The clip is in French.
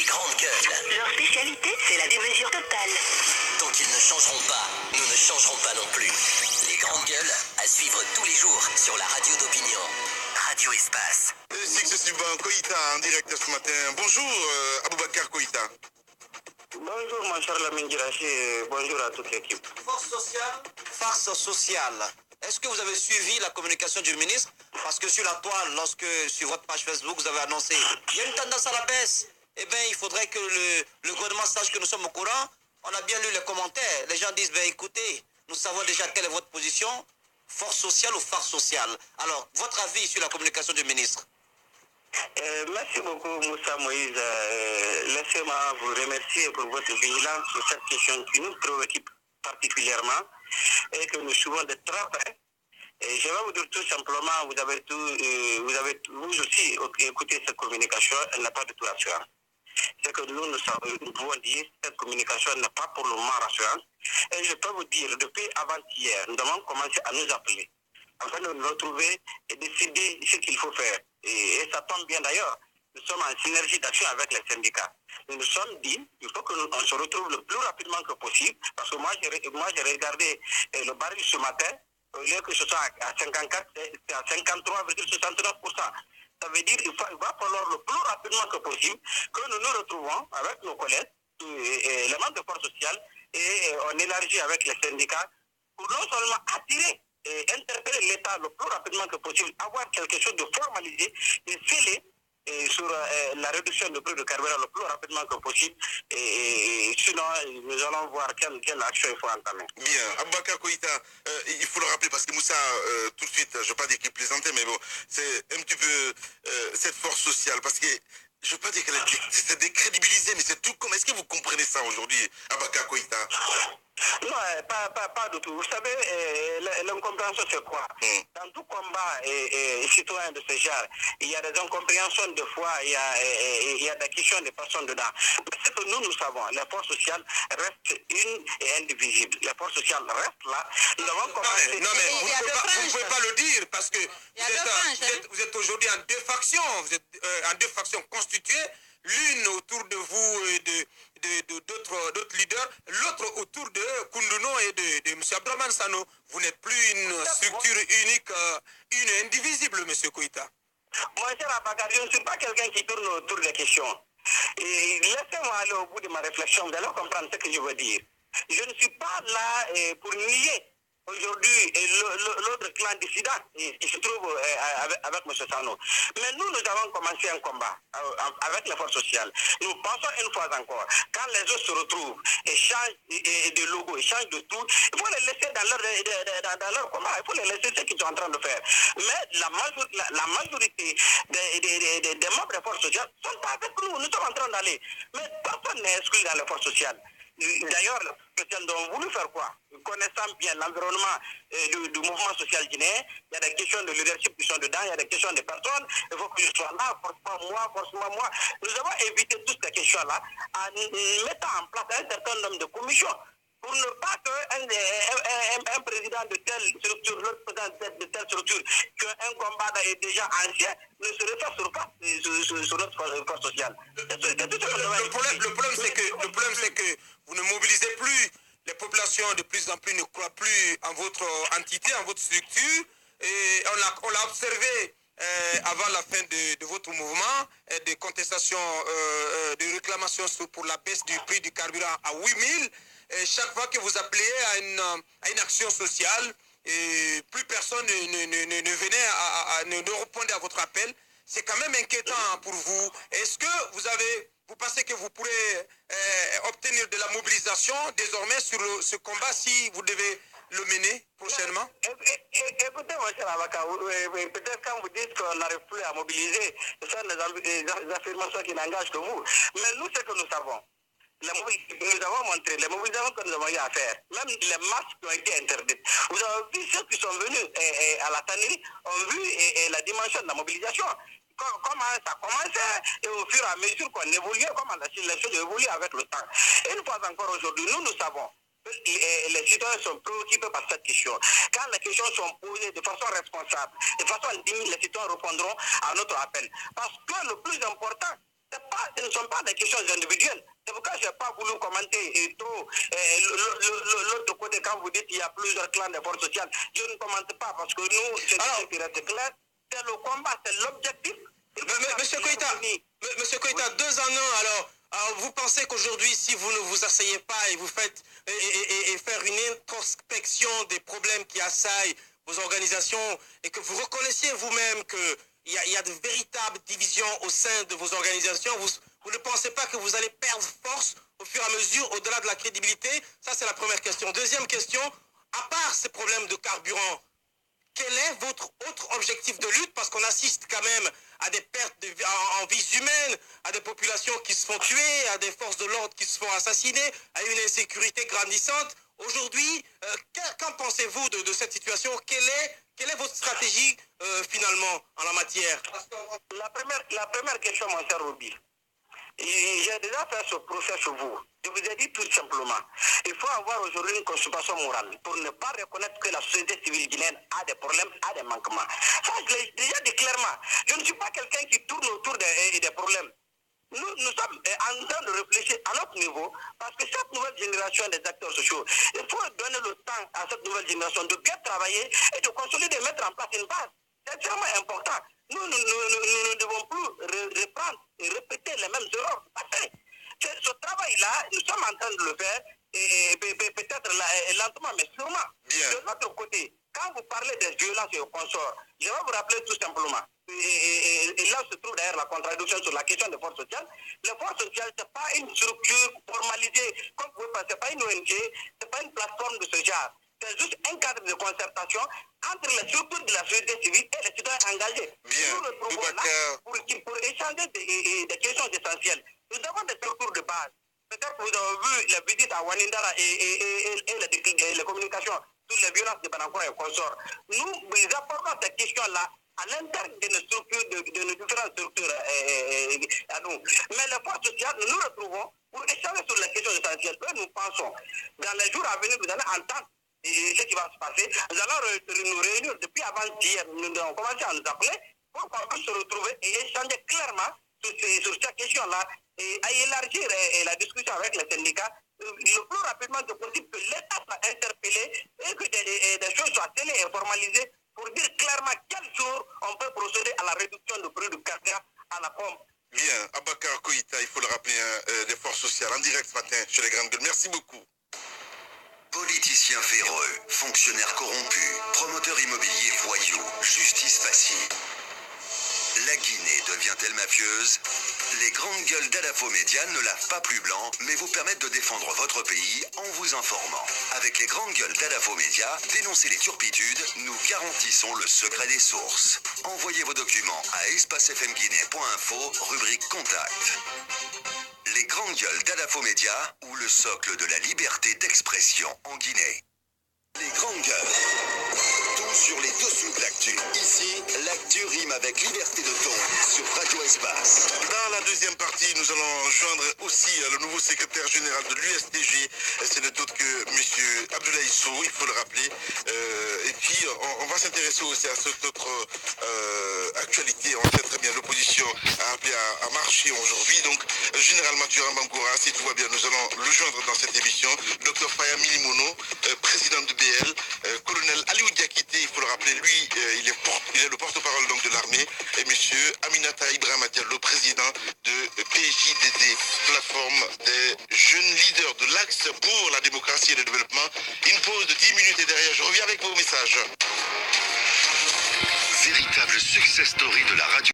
grandes gueules. Leur spécialité, c'est la démesure totale. Tant qu'ils ne changeront pas, nous ne changerons pas non plus. Les grandes gueules, à suivre tous les jours sur la radio d'opinion. Radio Espace. Successivement, Koïta en direct ce matin. Bonjour Aboubakar Koïta. Bonjour mon cher Lamine Girachi et bonjour à toute l'équipe. Force sociale, farce sociale. Est-ce que vous avez suivi la communication du ministre? Parce que sur la toile, lorsque sur votre page Facebook, vous avez annoncé il y a une tendance à la baisse. Eh bien, il faudrait que le gouvernement sache que nous sommes au courant. On a bien lu les commentaires. Les gens disent, ben écoutez, nous savons déjà quelle est votre position. Force sociale ou farce sociale. Alors, votre avis sur la communication du ministre? Merci beaucoup Moussa Moïse. Laissez-moi vous remercier pour votre vigilance sur cette question qui nous préoccupe particulièrement et que nous suivons de très près. Et je vais vous dire tout simplement, vous aussi écouté cette communication, elle n'a pas de tout rassurant. C'est que nous pouvons dire que cette communication n'est pas pour le moment rassurante. Et je peux vous dire, depuis avant-hier, nous avons commencé à nous appeler afin de nous retrouver et décider ce qu'il faut faire. Et ça tombe bien d'ailleurs. Nous sommes en synergie d'action avec les syndicats. Nous nous sommes dit qu'il faut qu'on se retrouve le plus rapidement que possible. Parce que moi j'ai regardé le baril ce matin. Au lieu que ce soit à 54, c'est à 53,69%. Ça veut dire qu'il va falloir le plus rapidement que possible que nous nous retrouvons avec nos collègues, les membres de force sociale, et on élargit avec les syndicats pour non seulement attirer et interpeller l'État le plus rapidement que possible, avoir quelque chose de formalisé et scellé sur la réduction du prix de carburant le plus rapidement que possible. Et sinon, nous allons voir quelle action il faut entamer. Bien, Aboubakar Koïta, il faut le rappeler parce que Moussa, tout de suite, je ne veux pas dire qu'il plaisantait, mais bon, c'est un petit peu cette force sociale parce que je ne veux pas dire qu'elle est décrédibilisée, mais c'est tout comme. Est-ce que vous comprenez ça aujourd'hui, Aboubakar Koïta? Non, pas du tout. Vous savez, l'incompréhension, c'est quoi? Dans tout combat citoyen de ce genre, il y a des incompréhensions de fois, il y a des questions de personnes dedans. Mais ce que nous savons, les forces sociales restent une et indivisible. Les forces sociales restent là. Nous avons commencé... Non, mais vous ne pouvez pas le dire parce que vous êtes aujourd'hui en deux factions. Vous êtes en deux factions constituées. L'une autour de vous et d'autres leaders, l'autre autour de Koundouno et de M. Abdraman Sano. Vous n'êtes plus une structure unique, une indivisible, M. Koïta. Moi, cher Abakar, je ne suis pas quelqu'un qui tourne autour des questions. Et laissez-moi aller au bout de ma réflexion, vous allez comprendre ce que je veux dire. Je ne suis pas là pour nier aujourd'hui l'autre clan dissident qui se trouve avec M. Sano. Mais nous avons commencé un combat avec les forces sociales. Nous pensons une fois encore, quand les autres se retrouvent et changent de logo, et changent de tout, il faut les laisser dans leur combat, il faut les laisser ce qu'ils sont en train de faire. Mais la majorité des membres des forces sociales sont avec nous, nous sommes en train d'aller. Mais personne n'est exclu dans les forces sociales. D'ailleurs, les socialistes ont voulu faire quoi? Connaissant bien l'environnement du mouvement social guinéen, il y a des questions de leadership qui sont dedans, il y a des questions de personnes, il faut que je sois là, forcément moi. Nous avons évité toutes ces questions-là en mettant en place un certain nombre de commissions pour ne pas qu'un président de telle structure, l'autre président de telle structure, qu'un combat est déjà ancien, ne se refasse pas sur notre force sociale. Le problème, c'est que vous ne mobilisez plus. Les populations de plus en plus ne croient plus en votre entité, en votre structure. Et on l'a observé avant la fin de votre mouvement, des contestations, de réclamations pour la baisse du prix du carburant à 8 000. Et chaque fois que vous appelez à une action sociale, et plus personne ne venait, ne répondait à votre appel. C'est quand même inquiétant pour vous. Est-ce que vous pensez que vous pourrez obtenir de la mobilisation désormais sur ce combat si vous devez le mener prochainement? Écoutez, mon cher avocat, peut-être quand vous dites qu'on n'arrive plus à mobiliser, ce sont des affirmations qui n'engagent que vous. Mais nous, ce que nous savons, nous avons montré les mobilisations que nous avons eu à faire, même les marches qui ont été interdites. Vous avez vu ceux qui sont venus à la tannerie ont vu la dimension de la mobilisation. Comment ça commençait et au fur et à mesure qu'on évoluait, comment les choses évoluent avec le temps. Et une fois encore aujourd'hui, nous savons que les citoyens sont préoccupés par cette question. Quand les questions sont posées de façon responsable, de façon digne, les citoyens répondront à notre appel. Parce que le plus important, ce n'est pas ne sont pas des questions individuelles. C'est pourquoi je n'ai pas voulu commenter l'autre côté quand vous dites qu'il y a plusieurs clans de forces sociales. Je ne commente pas parce que nous, c'est ce qui reste clair. C'est le combat, c'est l'objectif. Monsieur Koïta, 2 en 1, alors vous pensez qu'aujourd'hui, si vous ne vous asseyez pas et vous faites et faire une introspection des problèmes qui assaillent vos organisations et que vous reconnaissiez vous-même qu'il y a de véritables divisions au sein de vos organisations, vous ne pensez pas que vous allez perdre force au fur et à mesure, au-delà de la crédibilité? Ça, c'est la première question. Deuxième question, à part ces problèmes de carburant, quel est votre autre objectif de lutte? Parce qu'on assiste quand même à des pertes en vies humaines, à des populations qui se font tuer, à des forces de l'ordre qui se font assassiner, à une insécurité grandissante. Aujourd'hui, qu'en pensez-vous de cette situation? Quelle est votre stratégie finalement en la matière? La première question, mon cher Ruby. J'ai déjà fait ce procès sur vous. Je vous ai dit tout simplement, il faut avoir aujourd'hui une consultation morale pour ne pas reconnaître que la société civile guinéenne a des problèmes, a des manquements. Ça, je l'ai déjà dit clairement. Je ne suis pas quelqu'un qui tourne autour des problèmes. Nous sommes en train de réfléchir à notre niveau parce que cette nouvelle génération des acteurs sociaux, il faut donner le temps à cette nouvelle génération de bien travailler et de consolider, de mettre en place une base. C'est vraiment important. Nous ne devons plus reprendre et répéter les mêmes erreurs. Ce travail-là, nous sommes en train de le faire, et peut-être lentement, mais sûrement. Bien. De notre côté, quand vous parlez des violences et aux consorts, je vais vous rappeler tout simplement, et là se trouve d'ailleurs la contradiction sur la question des forces sociales. Les forces sociales, ce n'est pas une structure formalisée, comme vous pensez, ce n'est pas une ONG, ce n'est pas une plateforme de ce genre. C'est juste un cadre de concertation entre les structures de la société civile et les citoyens engagés. Bien. Nous nous retrouvons là pour échanger des questions essentielles. Nous avons des structures de base. Peut-être que vous avez vu la visite à Wanindara et les communications sur les violences de Banakura et consorts. Nous apportons ces questions-là à l'intérieur de nos structures, de nos différentes structures à nous. Mais les forces sociales, nous nous retrouvons pour échanger sur les questions essentielles. Et nous pensons, dans les jours à venir, vous allez entendre ce qui va se passer. Nous allons nous réunir depuis avant-hier. Nous avons commencé à nous appeler pour qu'on puisse se retrouver et échanger clairement sur cette question-là et à élargir la discussion avec les syndicats le plus rapidement que possible, que l'État soit interpellé et que des choses soient télé et formalisées pour dire clairement quel jour on peut procéder à la réduction du prix du carburant à la pompe. Bien, Abakar Koïta, il faut le rappeler, des forces sociales en direct ce matin chez les Grandes Gueules. Merci beaucoup. Politiciens véreux, fonctionnaires corrompus, promoteurs immobiliers voyous, justice facile. La Guinée devient-elle mafieuse? Les grandes gueules d'Adafo Média ne lavent pas plus blanc, mais vous permettent de défendre votre pays en vous informant. Avec les grandes gueules d'Adafo Média, dénoncez les turpitudes, nous garantissons le secret des sources. Envoyez vos documents à espacefmguinée.info, rubrique Contact. Les grandes gueules d'Adafo Média, ou le socle de la liberté d'expression en Guinée. Les grandes gueules. Ton sur les dessous de l'actu. Ici, l'actu rime avec liberté de ton sur Radio Espace. Dans la deuxième partie, nous allons joindre aussi le nouveau secrétaire général de l'USTG. C'est de autre que M. Abdoulaye Sow, il faut le rappeler. Et puis, on va s'intéresser aussi à cette autre actualité. On sait très bien, l'opposition a appelé à marcher aujourd'hui. Donc, Général Mathurin Bangoura, si tout va bien, nous allons le joindre dans cette émission. Dr Faya Milimono, président de BL, colonel Aliou Diakité, il faut le rappeler, lui, il est le porte-parole donc de l'armée, et monsieur Aminata Ibrahima Diallo, président de PJDD, plateforme des jeunes leaders de l'Axe pour la démocratie et le développement. Une pause de 10 minutes et derrière, je reviens avec vos messages. Véritable success story de la radio.